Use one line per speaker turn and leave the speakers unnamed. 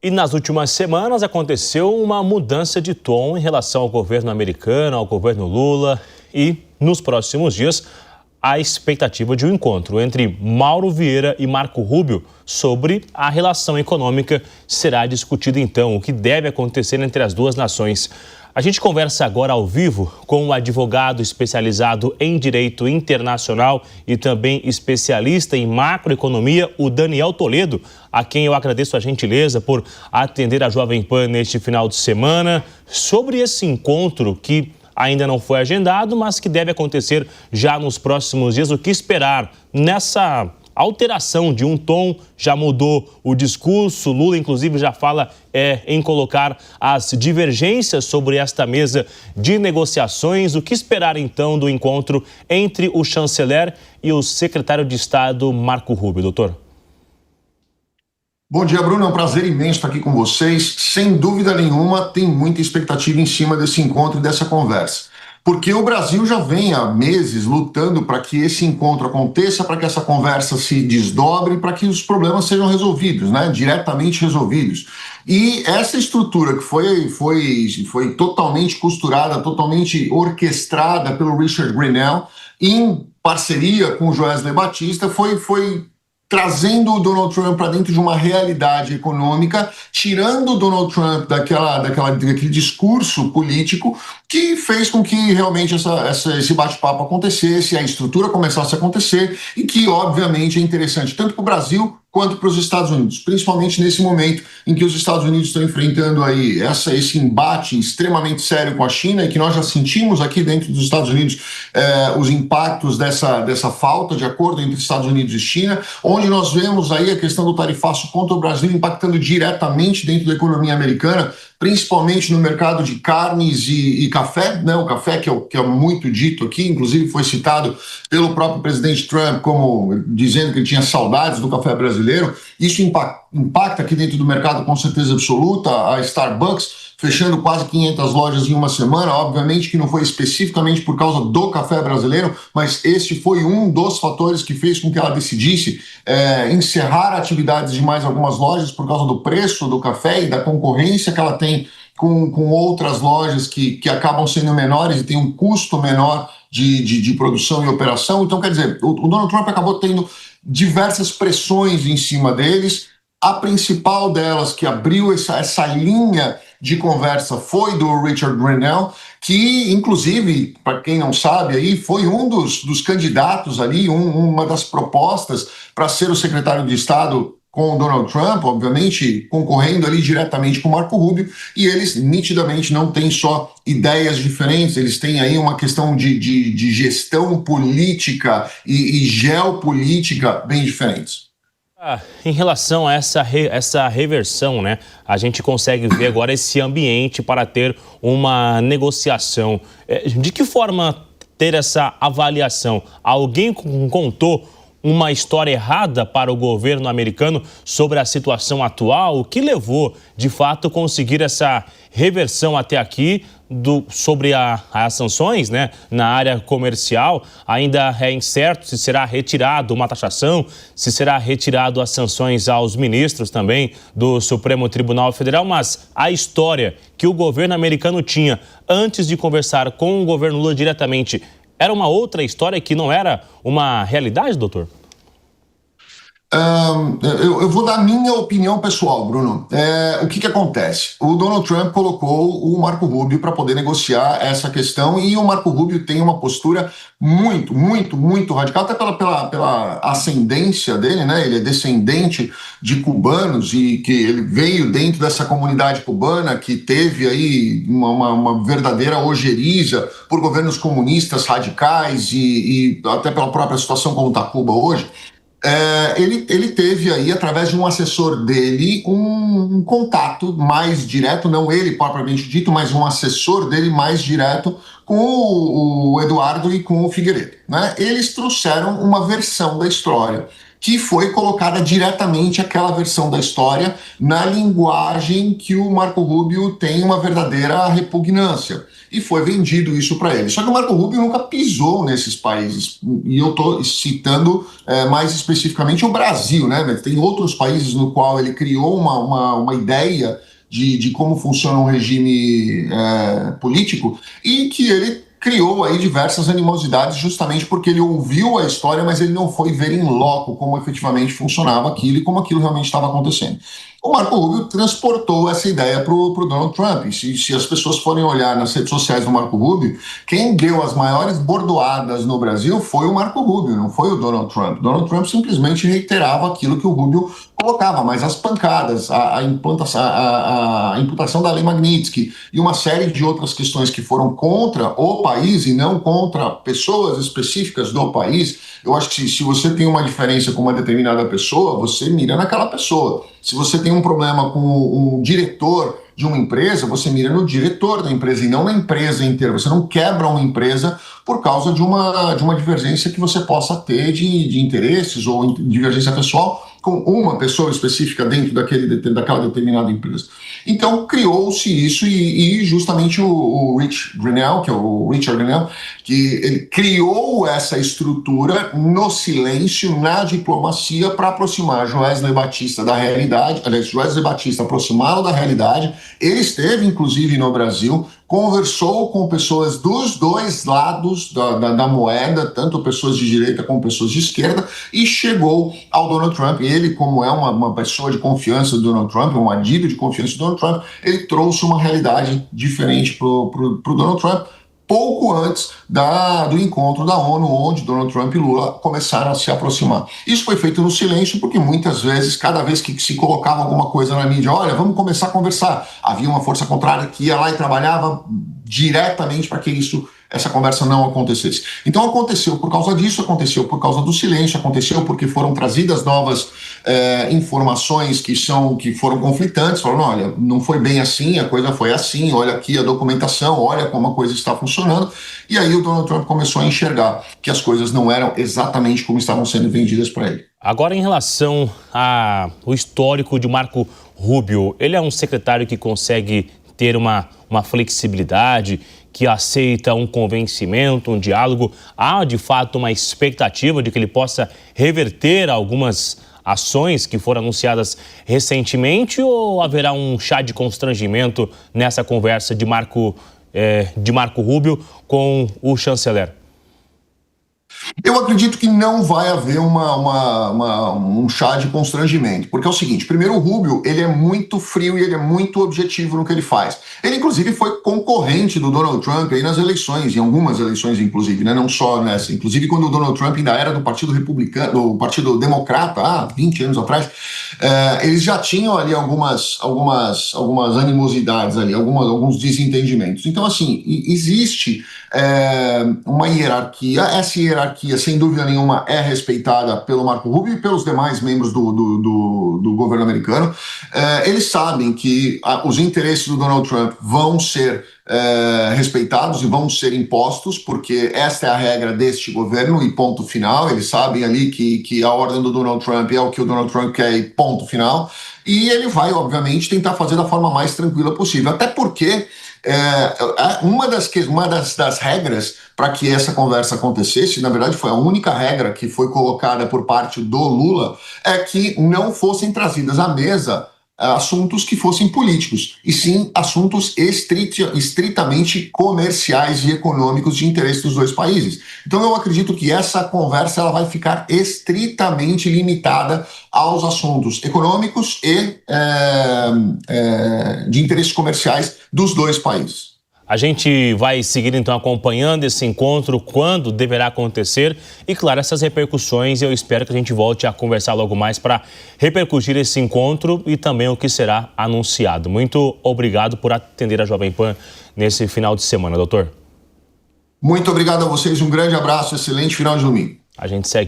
E nas últimas semanas aconteceu uma mudança de tom em relação ao governo americano, ao governo Lula. E nos próximos dias, a expectativa de um encontro entre Mauro Vieira e Marco Rubio sobre a relação econômica será discutido então o que deve acontecer entre as duas nações. A gente conversa agora ao vivo com um advogado especializado em direito internacional e também especialista em macroeconomia, o Daniel Toledo, a quem eu agradeço a gentileza por atender a Jovem Pan neste final de semana, sobre esse encontro que ainda não foi agendado, mas que deve acontecer já nos próximos dias. O que esperar nessa alteração de um tom? Já mudou o discurso, Lula inclusive já fala em colocar as divergências sobre esta mesa de negociações. O que esperar então do encontro entre o chanceler e o secretário de Estado Marco Rubio, doutor?
Bom dia, Bruno. É um prazer imenso estar aqui com vocês. Sem dúvida nenhuma, tem muita expectativa em cima desse encontro e dessa conversa. Porque o Brasil já vem há meses lutando para que esse encontro aconteça, para que essa conversa se desdobre, para que os problemas sejam resolvidos, né? Diretamente resolvidos. E essa estrutura que foi totalmente costurada, totalmente orquestrada pelo Richard Grenell, em parceria com o Joesley Batista, foi trazendo o Donald Trump para dentro de uma realidade econômica, tirando o Donald Trump daquele discurso político que fez com que realmente esse bate-papo acontecesse, a estrutura começasse a acontecer e que, obviamente, é interessante tanto para o Brasil quanto para os Estados Unidos, principalmente nesse momento em que os Estados Unidos estão enfrentando aí esse embate extremamente sério com a China e que nós já sentimos aqui dentro dos Estados Unidos os impactos dessa falta de acordo entre Estados Unidos e China, onde nós vemos aí a questão do tarifaço contra o Brasil impactando diretamente dentro da economia americana, principalmente no mercado de carnes e café, né? O café que é muito dito aqui, inclusive foi citado pelo próprio presidente Trump como dizendo que ele tinha saudades do café brasileiro. Isso impacta aqui dentro do mercado com certeza absoluta. A Starbucks fechando quase 500 lojas em uma semana, obviamente que não foi especificamente por causa do café brasileiro, mas este foi um dos fatores que fez com que ela decidisse encerrar atividades de mais algumas lojas por causa do preço do café e da concorrência que ela tem com outras lojas que acabam sendo menores e tem um custo menor de produção e operação. Então, quer dizer, o Donald Trump acabou tendo diversas pressões em cima deles. A principal delas, que abriu essa linha de conversa, foi do Richard Grenell, que, inclusive, para quem não sabe, aí, foi um dos candidatos ali, uma das propostas para ser o secretário de Estado com o Donald Trump, obviamente, concorrendo ali diretamente com o Marco Rubio, e eles nitidamente não têm só ideias diferentes, eles têm aí uma questão de gestão política e geopolítica bem diferentes.
Em relação a essa reversão, né? A gente consegue ver agora esse ambiente para ter uma negociação. De que forma ter essa avaliação? Alguém contou uma história errada para o governo americano sobre a situação atual? O que levou, de fato, a conseguir essa reversão até aqui sobre as sanções, né, na área comercial? Ainda é incerto se será retirado uma taxação, se será retirado as sanções aos ministros também do Supremo Tribunal Federal, mas a história que o governo americano tinha antes de conversar com o governo Lula diretamente era uma outra história que não era uma realidade, doutor?
Eu vou dar a minha opinião pessoal, Bruno. O que acontece? O Donald Trump colocou o Marco Rubio para poder negociar essa questão e o Marco Rubio tem uma postura muito, muito, muito radical, até pela ascendência dele, né? Ele é descendente de cubanos e que ele veio dentro dessa comunidade cubana que teve aí uma verdadeira ojeriza por governos comunistas radicais e até pela própria situação como está Cuba hoje. Ele teve aí, através de um assessor dele, um contato mais direto, não ele propriamente dito, mas um assessor dele mais direto com o Eduardo e com o Figueiredo, né? Eles trouxeram uma versão da história que foi colocada diretamente aquela versão da história na linguagem que o Marco Rubio tem uma verdadeira repugnância. E foi vendido isso para ele. Só que o Marco Rubio nunca pisou nesses países. E eu estou citando mais especificamente o Brasil, né? Tem outros países no qual ele criou uma ideia de como funciona um regime político e que ele criou aí diversas animosidades justamente porque ele ouviu a história, mas ele não foi ver em loco como efetivamente funcionava aquilo e como aquilo realmente estava acontecendo. O Marco Rubio transportou essa ideia para o Donald Trump. E se as pessoas forem olhar nas redes sociais do Marco Rubio, quem deu as maiores bordoadas no Brasil foi o Marco Rubio, não foi o Donald Trump. Donald Trump simplesmente reiterava aquilo que o Rubio colocava, mas as pancadas, a imputação da lei Magnitsky e uma série de outras questões que foram contra o país e não contra pessoas específicas do país, eu acho que se você tem uma diferença com uma determinada pessoa, você mira naquela pessoa. Se você tem um problema com um diretor de uma empresa, você mira no diretor da empresa e não na empresa inteira. Você não quebra uma empresa por causa de uma divergência que você possa ter de interesses ou divergência pessoal com uma pessoa específica dentro daquela determinada empresa. Então, criou-se isso e justamente o Rich Grenell, que é o Richard Grenell, que ele criou essa estrutura no silêncio, na diplomacia, para aproximar Joesley Batista da realidade, aliás, Joesley Batista aproximá-lo da realidade. Ele esteve, inclusive, no Brasil, conversou com pessoas dos dois lados da moeda, tanto pessoas de direita como pessoas de esquerda, e chegou ao Donald Trump. Ele, como é uma pessoa de confiança do Donald Trump, um adido de confiança do Donald Trump, ele trouxe uma realidade diferente para o Donald Trump, pouco antes do encontro da ONU, onde Donald Trump e Lula começaram a se aproximar. Isso foi feito no silêncio, porque muitas vezes, cada vez que se colocava alguma coisa na mídia, olha, vamos começar a conversar, havia uma força contrária que ia lá e trabalhava diretamente para que essa conversa não acontecesse. Então aconteceu por causa disso, aconteceu por causa do silêncio, aconteceu porque foram trazidas novas informações que foram conflitantes, falando, olha, não foi bem assim, a coisa foi assim, olha aqui a documentação, olha como a coisa está funcionando, e aí o Donald Trump começou a enxergar que as coisas não eram exatamente como estavam sendo vendidas para ele.
Agora, em relação ao histórico de Marco Rubio, ele é um secretário que consegue ter uma flexibilidade, que aceita um convencimento, um diálogo. Há, de fato, uma expectativa de que ele possa reverter algumas ações que foram anunciadas recentemente, ou haverá um chá de constrangimento nessa conversa de Marco Rubio com o chanceler?
Eu acredito que não vai haver um chá de constrangimento, porque é o seguinte, primeiro o Rubio, ele é muito frio e ele é muito objetivo no que ele faz. Ele, inclusive, foi concorrente do Donald Trump aí nas eleições, em algumas eleições, inclusive, né? Não só nessa. Inclusive, quando o Donald Trump ainda era do Partido Republicano, do Partido Democrata, há 20 anos atrás, eles já tinham ali algumas animosidades ali, alguns desentendimentos. Então, assim, existe uma hierarquia. Essa hierarquia, sem dúvida nenhuma, é respeitada pelo Marco Rubio e pelos demais membros do governo americano. Eles sabem que os interesses do Donald Trump vão ser respeitados e vão ser impostos, porque esta é a regra deste governo e ponto final. Eles sabem ali que a ordem do Donald Trump é o que o Donald Trump quer e ponto final. E ele vai, obviamente, tentar fazer da forma mais tranquila possível, até porque uma das regras para que essa conversa acontecesse, na verdade foi a única regra que foi colocada por parte do Lula, é que não fossem trazidas à mesa assuntos que fossem políticos, e sim assuntos estritamente comerciais e econômicos de interesse dos dois países. Então eu acredito que essa conversa ela vai ficar estritamente limitada aos assuntos econômicos e de interesses comerciais dos dois países.
A gente vai seguir, então, acompanhando esse encontro, quando deverá acontecer e, claro, essas repercussões. Eu espero que a gente volte a conversar logo mais para repercutir esse encontro e também o que será anunciado. Muito obrigado por atender a Jovem Pan nesse final de semana, doutor.
Muito obrigado a vocês, um grande abraço, excelente final de domingo.
A gente segue.